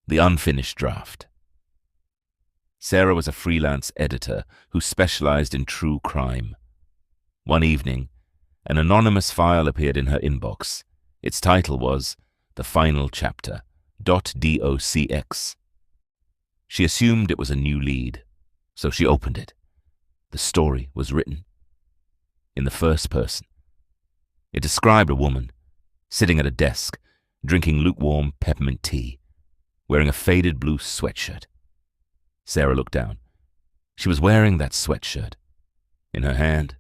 The unfinished draft. Sarah was a freelance editor who specialized in true crime. One evening, an anonymous file appeared in her inbox. Its title was The Final Chapter, .docx. She assumed it was a new lead, so she opened it. The story was written in the first person. It described a woman sitting at a desk, drinking lukewarm peppermint tea, wearing a faded blue sweatshirt. Sarah looked down. She was wearing that sweatshirt. In her hand,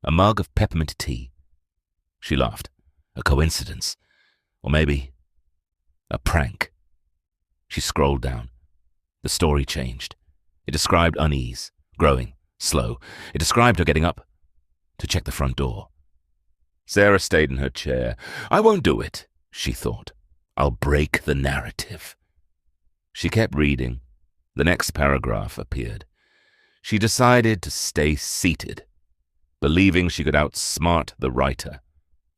a mug of peppermint tea. She laughed. A coincidence. Or maybe a prank. She scrolled down. The story changed. It described unease, growing, slow. It described her getting up to check the front door. Sarah stayed in her chair. I won't do it, she thought. I'll break the narrative. She kept reading. The next paragraph appeared. She decided to stay seated, believing she could outsmart the writer.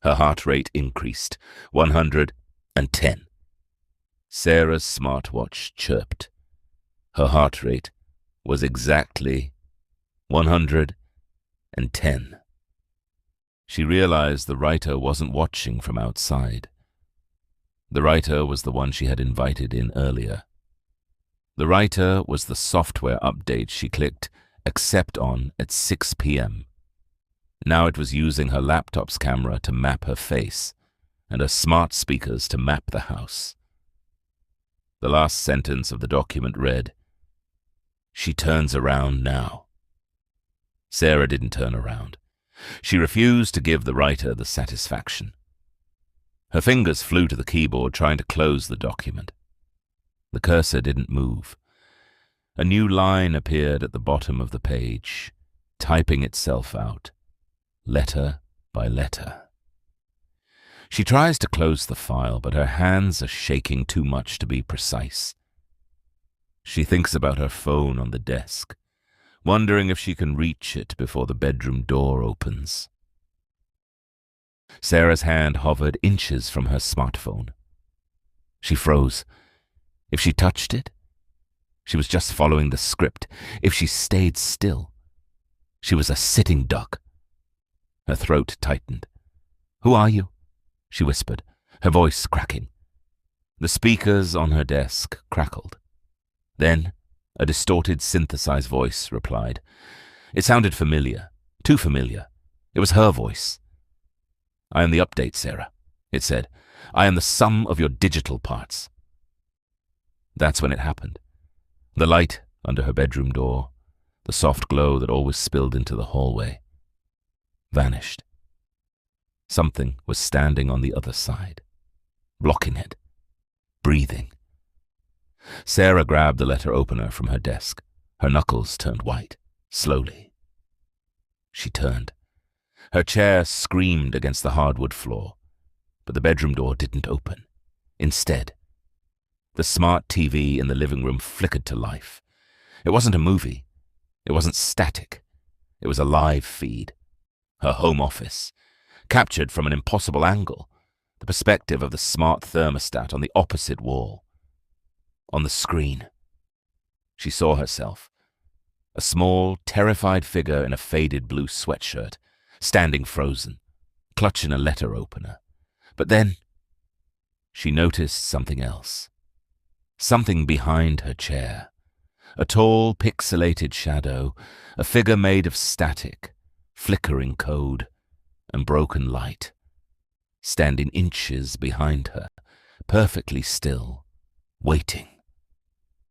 Her heart rate increased. 110. Sarah's smartwatch chirped. Her heart rate was exactly 110. She realized the writer wasn't watching from outside. The writer was the one she had invited in earlier. The writer was the software update she clicked accept on at 6 p.m. Now it was using her laptop's camera to map her face and her smart speakers to map the house. The last sentence of the document read, "She turns around now." Sarah didn't turn around. She refused to give the writer the satisfaction. Her fingers flew to the keyboard trying to close the document. The cursor didn't move. A new line appeared at the bottom of the page, typing itself out, letter by letter. She tries to close the file, but her hands are shaking too much to be precise. She thinks about her phone on the desk, wondering if she can reach it before the bedroom door opens. Sarah's hand hovered inches from her smartphone. She froze. If she touched it, she was just following the script. If she stayed still, she was a sitting duck. Her throat tightened. "Who are you?" she whispered, her voice cracking. The speakers on her desk crackled. Then a distorted, synthesized voice replied. It sounded familiar, too familiar. It was her voice. "I am the update, Sarah," it said. "I am the sum of your digital parts." That's when it happened. The light under her bedroom door, the soft glow that always spilled into the hallway, vanished. Something was standing on the other side, blocking it, breathing. Sarah grabbed the letter opener from her desk. Her knuckles turned white, slowly. She turned. Her chair screamed against the hardwood floor, but the bedroom door didn't open. Instead, the smart TV in the living room flickered to life. It wasn't a movie. It wasn't static. It was a live feed. Her home office, captured from an impossible angle, the perspective of the smart thermostat on the opposite wall. On the screen, she saw herself, a small, terrified figure in a faded blue sweatshirt, standing frozen, clutching a letter opener. But then, she noticed something else. Something behind her chair. A tall, pixelated shadow, a figure made of static, flickering code, and broken light, standing inches behind her, perfectly still, waiting.